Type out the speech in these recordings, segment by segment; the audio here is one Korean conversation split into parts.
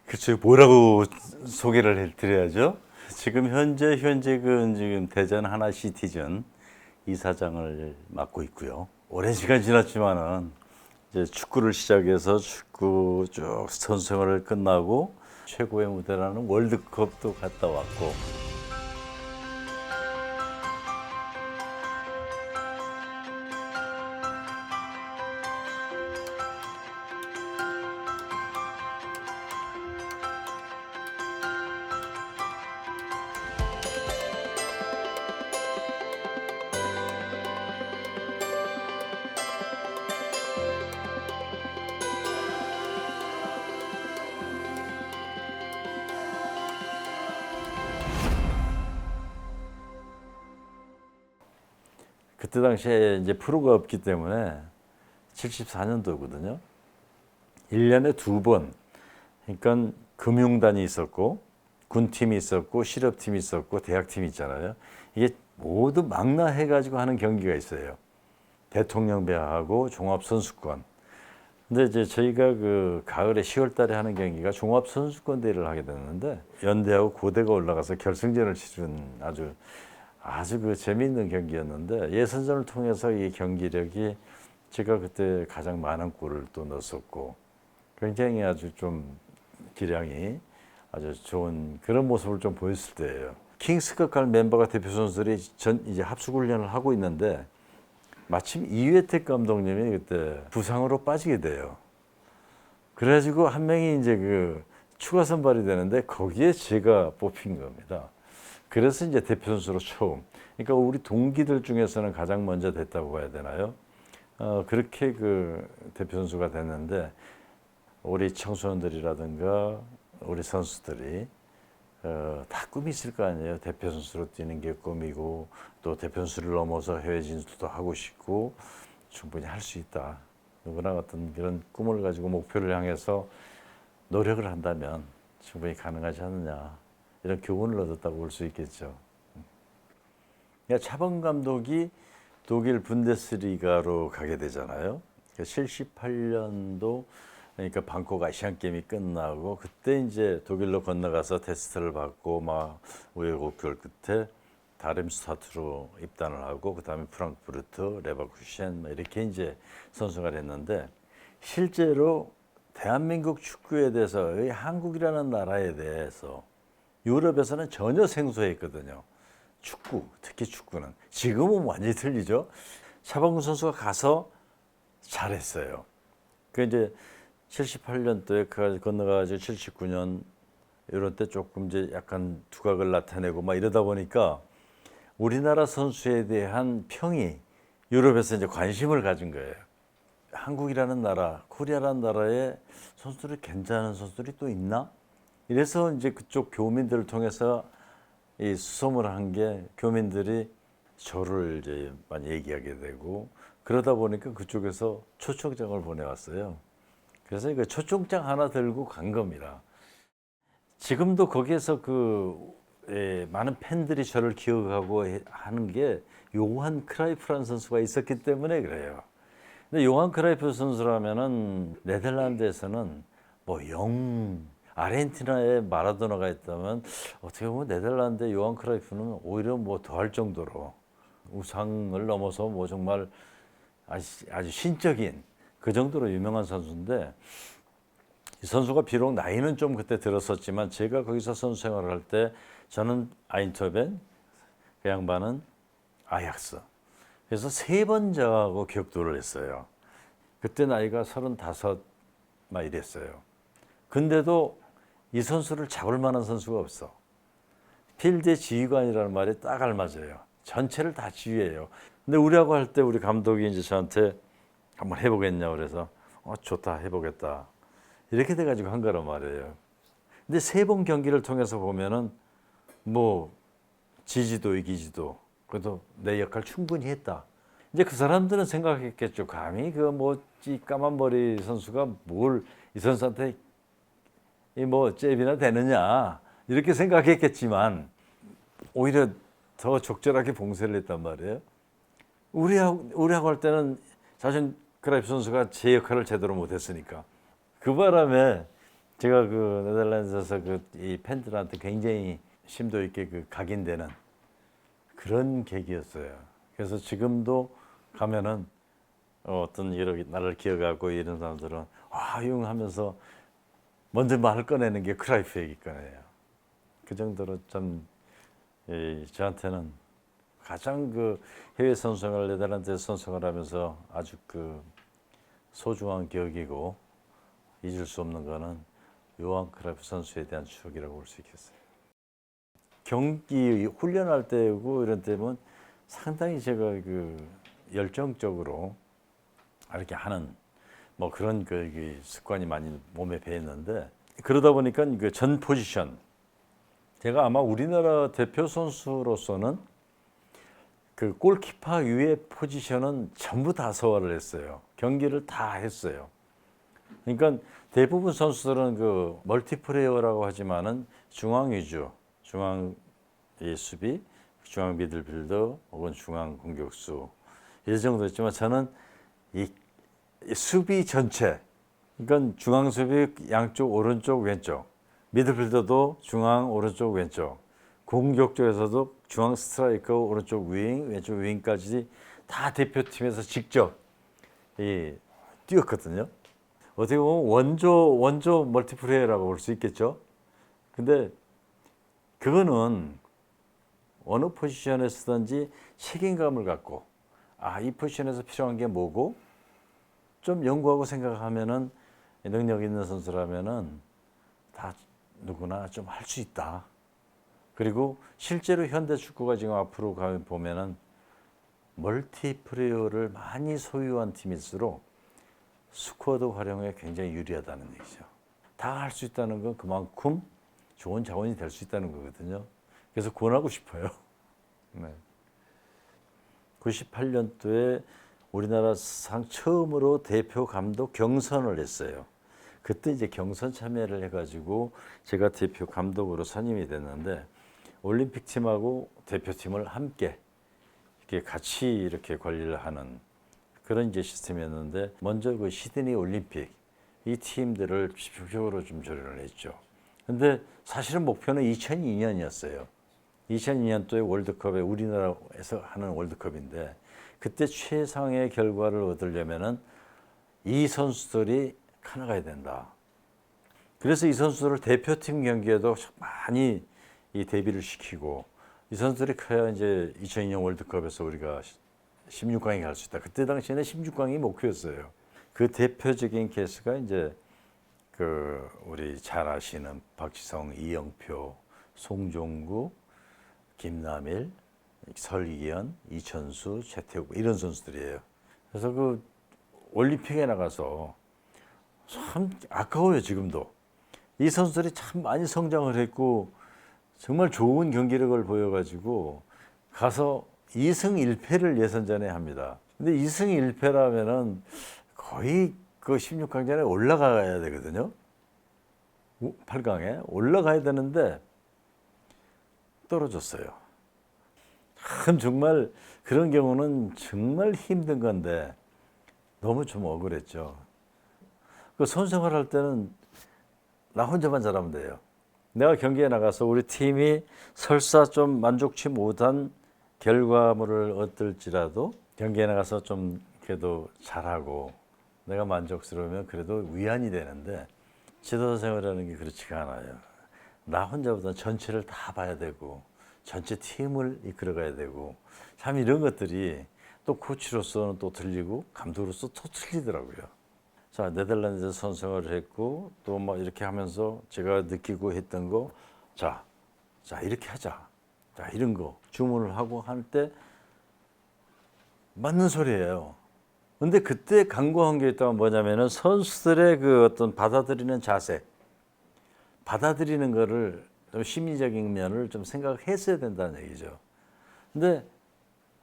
그쵸. 뭐라고 소개를 해드려야죠? 지금 현재 지금 대전 하나시티즌 이사장을 맡고 있고요. 오랜 시간 지났지만은 이제 축구를 시작해서 축구 쭉 선수 생활을 끝나고 최고의 무대라는 월드컵도 갔다 왔고. 그때 당시에 이제 프로가 없기 때문에 74년도거든요. 1년에 두 번. 그러니까 금융단이 있었고 군팀이 있었고 실업팀이 있었고 대학팀이 있잖아요. 이게 모두 망라해 가지고 하는 경기가 있어요. 대통령 배하고 종합선수권. 근데 이제 저희가 그 가을에 10월 달에 하는 경기가 종합선수권 대회를 하게 됐는데 연대하고 고대가 올라가서 결승전을 치른 아주 그 재미있는 경기였는데 예선전을 통해서 이 경기력이 제가 그때 가장 많은 골을 또 넣었었고 굉장히 아주 좀 기량이 아주 좋은 그런 모습을 좀 보였을 때예요. 킹스컵 갈 멤버가 대표 선수들이 이제 합숙 훈련을 하고 있는데 마침 이회택 감독님이 그때 부상으로 빠지게 돼요. 그래가지고 한 명이 이제 그 추가 선발이 되는데 거기에 제가 뽑힌 겁니다. 그래서 이제 대표 선수로 처음. 그러니까 우리 동기들 중에서는 가장 먼저 됐다고 봐야 되나요? 그렇게 그 대표 선수가 됐는데 우리 청소년들이라든가 우리 선수들이 다 꿈이 있을 거 아니에요. 대표 선수로 뛰는 게 꿈이고 또 대표 선수를 넘어서 해외 진출도 하고 싶고 충분히 할 수 있다. 누구나 어떤 그런 꿈을 가지고 목표를 향해서 노력을 한다면 충분히 가능하지 않느냐. 이런 교훈을 얻었다고 볼 수 있겠죠. 차범 감독이 독일 분데스리가로 가게 되잖아요. 78년도 그러니까 방콕 아시안 게임이 끝나고 그때 이제 독일로 건너가서 테스트를 받고 막 우여곡절 끝에 다름슈타트로 입단을 하고 그다음에 프랑크푸르트, 레버쿠센 이렇게 이제 선수가 됐는데 실제로 대한민국 축구에 대해서 한국이라는 나라에 대해서 유럽에서는 전혀 생소했거든요. 축구, 특히 축구는. 지금은 완전히 틀리죠. 차범근 선수가 가서 잘했어요. 그 이제 78년도에 건너가지고 79년 이런 때 조금 이제 약간 두각을 나타내고 막 이러다 보니까 우리나라 선수에 대한 평이 유럽에서 이제 관심을 가진 거예요. 한국이라는 나라, 코리아라는 나라에 선수들이 괜찮은 선수들이 또 있나? 이래서 이제 그쪽 교민들을 통해서 이 수소문을 한 게 교민들이 저를 이제 많이 얘기하게 되고 그러다 보니까 그쪽에서 초청장을 보내왔어요. 그래서 그 초청장 하나 들고 간 겁니다. 지금도 거기에서 많은 팬들이 저를 기억하고 하는 게 요한 크라이프라는 선수가 있었기 때문에 그래요. 근데 요한 크라이프 선수라면은 네덜란드에서는 아르헨티나에 마라도나가 있다면 어떻게 보면 네덜란드의 요한 크라이프는 오히려 더할 정도로 우상을 넘어서 정말 아주 신적인 그 정도로 유명한 선수인데 이 선수가 비록 나이는 좀 그때 들었었지만 제가 거기서 선수 생활을 할 때 저는 아인토벤, 그 양반은 아약스. 그래서 3번 저하고 격돌을 했어요. 그때 나이가 35 막 이랬어요. 근데도 이 선수를 잡을 만한 선수가 없어. 필드의 지휘관이라는 말이 딱 알맞아요. 전체를 다 지휘해요. 근데 우리하고 할 때 우리 감독이 이제 저한테 한번 해보겠냐 그래서 좋다 해보겠다 이렇게 돼가지고 한 거란 말이에요. 근데 3번 경기를 통해서 보면은 지지도 이기지도 그래도 내 역할 충분히 했다. 이제 그 사람들은 생각했겠죠. 감히 이 까만 머리 선수가 이 선수한테 잽이나 되느냐 이렇게 생각했겠지만 오히려 더 적절하게 봉쇄를 했단 말이에요. 우리하고 할 때는 사실 크라이프 선수가 제 역할을 제대로 못했으니까 그 바람에 제가 그 네덜란드에서 그 이 팬들한테 굉장히 심도 있게 그 각인되는 그런 계기였어요. 그래서 지금도 가면은 어떤 이렇게 나를 기억하고 이런 사람들은 용 하면서 먼저 말을 꺼내는 게 크라이프 얘기 꺼내요. 그 정도로 참 저한테는 가장 그 해외 선수생활 네덜란드 선수생활 하면서 아주 그 소중한 기억이고 잊을 수 없는 거는 요한 크라이프 선수에 대한 추억이라고 볼 수 있겠어요. 경기 훈련할 때고 이런 때면 상당히 제가 그 열정적으로 이렇게 하는 뭐 그런 그 습관이 많이 몸에 배었는데 그러다 보니까 그 전 포지션 제가 아마 우리나라 대표 선수로서는 그 골키퍼 위의 포지션은 전부 다 소화를 했어요. 경기를 다 했어요. 그러니까 대부분 선수들은 그 멀티플레이어라고 하지만은 중앙 위주, 중앙 수비, 중앙 미들필더 혹은 중앙 공격수 이 정도였지만 저는 이 수비 전체, 그러니까 중앙 수비 양쪽 오른쪽 왼쪽, 미드필더도 중앙 오른쪽 왼쪽, 공격 쪽에서도 중앙 스트라이커 오른쪽 윙 왼쪽 윙까지 다 대표팀에서 직접 뛰었거든요. 어떻게 보면 원조 멀티플레이어라고 볼 수 있겠죠. 근데 그거는 어느 포지션에 서든지 책임감을 갖고 이 포지션에서 필요한 게 뭐고 좀 연구하고 생각하면은 능력 있는 선수라면은 다 누구나 좀 할 수 있다. 그리고 실제로 현대 축구가 지금 앞으로 가면 보면은 멀티플레이어를 많이 소유한 팀일수록 스쿼드 활용에 굉장히 유리하다는 얘기죠. 다 할 수 있다는 건 그만큼 좋은 자원이 될 수 있다는 거거든요. 그래서 권하고 싶어요. 네. 98년도에 우리나라 상 처음으로 대표 감독 경선을 했어요. 그때 이제 경선 참여를 해가지고 제가 대표 감독으로 선임이 됐는데 올림픽 팀하고 대표팀을 함께 이렇게 같이 이렇게 관리를 하는 그런 이제 시스템이었는데 먼저 그 시드니 올림픽 이 팀들을 집중적으로 좀 조련을 했죠. 근데 사실은 목표는 2002년이었어요. 2002년도에 월드컵에 우리나라에서 하는 월드컵인데 그때 최상의 결과를 얻으려면은 이 선수들이 가나가야 된다. 그래서 이 선수들을 대표팀 경기에도 많이 이 대비를 시키고 이 선수들이 커야 이제 2002년 월드컵에서 우리가 16강에 갈 수 있다. 그때 당시에는 16강이 목표였어요. 그 대표적인 케이스가 이제 그 우리 잘 아시는 박지성, 이영표, 송종구, 김남일, 설기현, 이천수, 최태욱 이런 선수들이에요. 그래서 그 올림픽에 나가서 참 아까워요 지금도. 이 선수들이 참 많이 성장을 했고 정말 좋은 경기력을 보여가지고 가서 2승 1패를 예선전에 합니다. 근데 2승 1패라면은 거의 그 16강전에 올라가야 되거든요. 8강에 올라가야 되는데 떨어졌어요. 참 정말 그런 경우는 정말 힘든 건데 너무 좀 억울했죠. 그 선생활 할 때는 나 혼자만 잘하면 돼요. 내가 경기에 나가서 우리 팀이 설사 좀 만족치 못한 결과물을 얻을지라도 경기에 나가서 좀 그래도 잘하고 내가 만족스러우면 그래도 위안이 되는데 지도자 생활이라는 게 그렇지가 않아요. 나 혼자보다 전체를 다 봐야 되고 전체 팀을 이끌어가야 되고 참 이런 것들이 또 코치로서는 또 틀리고 감독으로서 또 틀리더라고요. 자, 네덜란드 선생활을 했고 또 뭐 이렇게 하면서 제가 느끼고 했던 거, 자 이렇게 하자, 자 이런 거 주문을 하고 할 때 맞는 소리예요. 근데 그때 강구한 게 있다면 뭐냐면은 선수들의 그 어떤 받아들이는 자세, 받아들이는 거를 좀 심리적인 면을 좀 생각했어야 된다는 얘기죠. 근데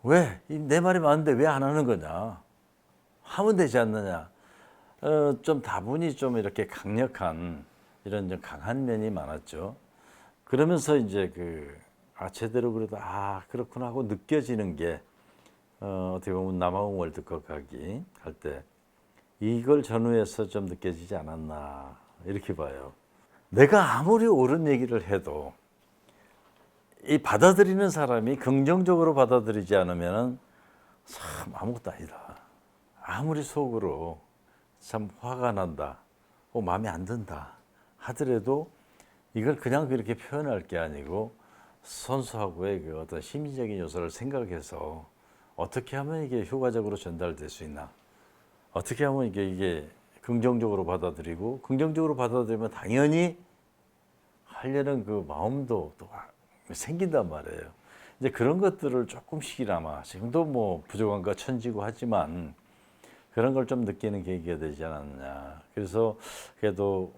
왜 내 말이 맞는데 왜 안 하는 거냐? 하면 되지 않느냐? 좀 다분히 좀 이렇게 강력한 이런 좀 강한 면이 많았죠. 그러면서 이제 제대로 그래도 그렇구나 하고 느껴지는 게 어떻게 보면 남아공 월드컵 가기 할 때 이걸 전후해서 좀 느껴지지 않았나 이렇게 봐요. 내가 아무리 옳은 얘기를 해도 이 받아들이는 사람이 긍정적으로 받아들이지 않으면 참 아무것도 아니다. 아무리 속으로 참 화가 난다, 마음에 안 든다 하더라도 이걸 그냥 그렇게 표현할 게 아니고 선수하고의 그 어떤 심리적인 요소를 생각해서 어떻게 하면 이게 효과적으로 전달될 수 있나, 어떻게 하면 이게 긍정적으로 받아들이고, 긍정적으로 받아들이면 당연히 하려는 그 마음도 또 생긴단 말이에요. 이제 그런 것들을 조금씩이나마 지금도 뭐 부족한 거 천지고 하지만 그런 걸 좀 느끼는 계기가 되지 않았냐. 그래서 그래도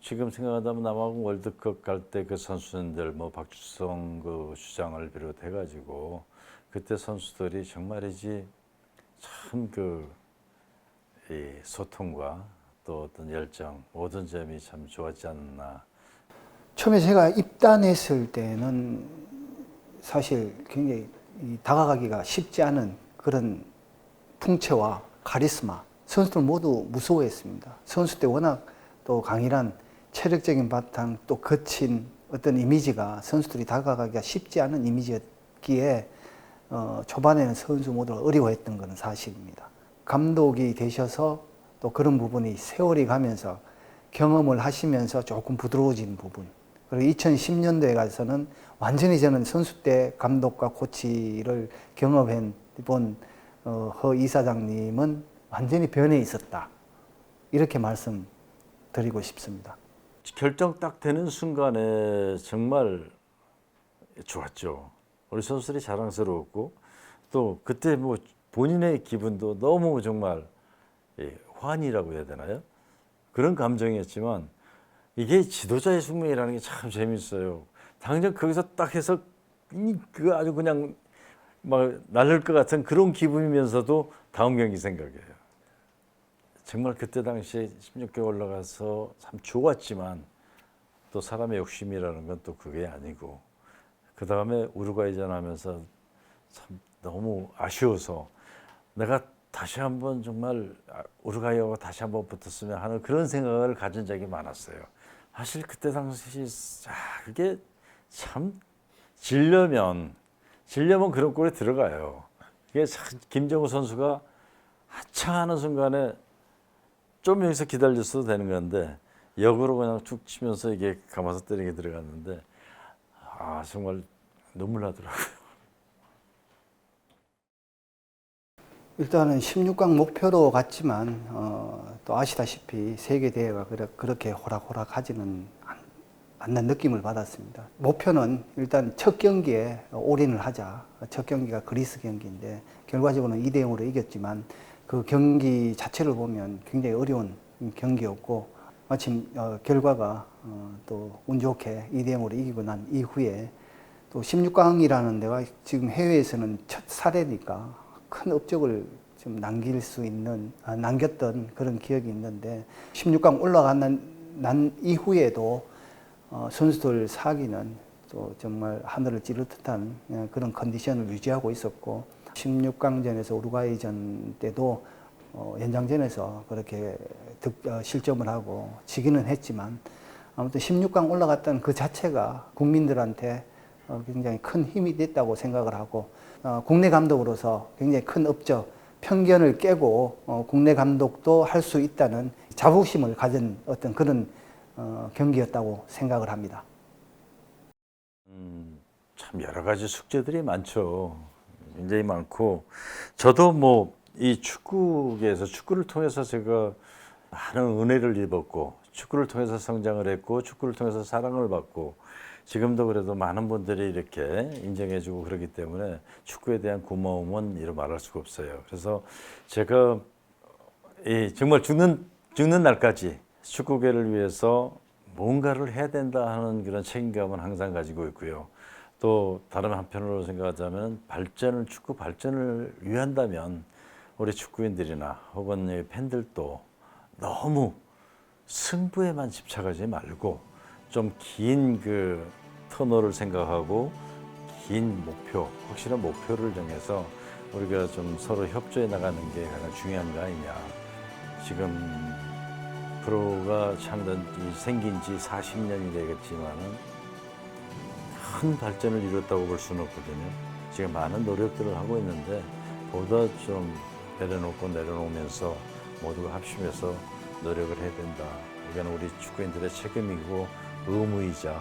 지금 생각하자면 남아공 월드컵 갈 때 그 선수들 뭐 박주성 그 주장을 비롯해 가지고 그때 선수들이 정말이지 참 그 이 소통과 또 어떤 열정 모든 점이 참 좋았지 않나. 처음에 제가 입단했을 때는 사실 굉장히 다가가기가 쉽지 않은 그런 풍채와 카리스마, 선수들 모두 무서워했습니다. 선수 때 워낙 또 강인한 체력적인 바탕, 또 거친 어떤 이미지가 선수들이 다가가기가 쉽지 않은 이미지였기에 초반에는 선수 모두가 어려워했던 것은 사실입니다. 감독이 되셔서 또 그런 부분이 세월이 가면서 경험을 하시면서 조금 부드러워진 부분, 그리고 2010년도에 가서는 완전히 저는 선수 때 감독과 코치를 경험해 본 허 이사장님은 완전히 변해 있었다, 이렇게 말씀드리고 싶습니다. 결정 딱 되는 순간에 정말 좋았죠. 우리 선수들이 자랑스러웠고 또 그때 뭐 본인의 기분도 너무 정말 환희라고 해야 되나요? 그런 감정이었지만 이게 지도자의 숙명이라는 게 참 재밌어요. 당장 거기서 딱 해서 그 아주 그냥 막 날릴 것 같은 그런 기분이면서도 다음 경기 생각해요. 정말 그때 당시에 16개 올라가서 참 좋았지만 또 사람의 욕심이라는 건 또 그게 아니고, 그 다음에 우루과이전 하면서 참 너무 아쉬워서 내가 다시 한번 정말 우루과이하고 다시 한번 붙었으면 하는 그런 생각을 가진 적이 많았어요. 사실 그때 당시 그게 참 지려면 그런 꼴에 들어가요. 이게 김정우 선수가 한창 하는 순간에 좀 여기서 기다렸어도 되는 건데 역으로 그냥 툭 치면서 이게 감아서 때리게 들어갔는데 정말 눈물 나더라고요. 일단은 16강 목표로 갔지만 또 아시다시피 세계 대회가 그렇게 호락호락하지는 않는 느낌을 받았습니다. 목표는 일단 첫 경기에 올인을 하자. 첫 경기가 그리스 경기인데 결과적으로는 2대 0으로 이겼지만 그 경기 자체를 보면 굉장히 어려운 경기였고, 마침 결과가 또 운 좋게 2대 0으로 이기고 난 이후에 또 16강이라는 데가 지금 해외에서는 첫 사례니까 큰 업적을 좀 남겼던 그런 기억이 있는데, 16강 올라간 이후에도 선수들 사기는 또 정말 하늘을 찌를 듯한 그런 컨디션을 유지하고 있었고, 16강전에서 우루과이전 때도 연장전에서 그렇게 실점을 하고 지기는 했지만 아무튼 16강 올라갔던 그 자체가 국민들한테 굉장히 큰 힘이 됐다고 생각을 하고, 국내 감독으로서 굉장히 큰 업적, 편견을 깨고 국내 감독도 할 수 있다는 자부심을 가진 어떤 그런 경기였다고 생각을 합니다. 참 여러 가지 숙제들이 많죠. 굉장히 많고, 저도 뭐 이 축구계에서 축구를 통해서 제가 많은 은혜를 입었고, 축구를 통해서 성장을 했고, 축구를 통해서 사랑을 받고, 지금도 그래도 많은 분들이 이렇게 인정해주고 그러기 때문에 축구에 대한 고마움은 이루 말할 수가 없어요. 그래서 제가 정말 죽는 날까지 축구계를 위해서 뭔가를 해야 된다 하는 그런 책임감은 항상 가지고 있고요. 또 다른 한편으로 생각하자면 축구 발전을 위한다면 우리 축구인들이나 혹은 팬들도 너무 승부에만 집착하지 말고 좀 긴 그 터널을 생각하고 긴 목표, 확실한 목표를 정해서 우리가 좀 서로 협조해 나가는 게 가장 중요한 거 아니냐. 지금 프로가 생긴 지 40년이 되겠지만은 큰 발전을 이뤘다고 볼 수는 없거든요. 지금 많은 노력들을 하고 있는데 보다 좀 내려놓으면서 모두가 합심해서 노력을 해야 된다. 이건 우리 축구인들의 책임이고 의무이자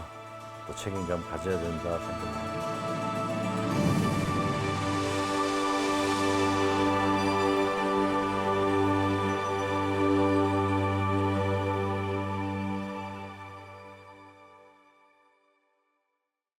또 책임감 가져야 된다 생각합니다.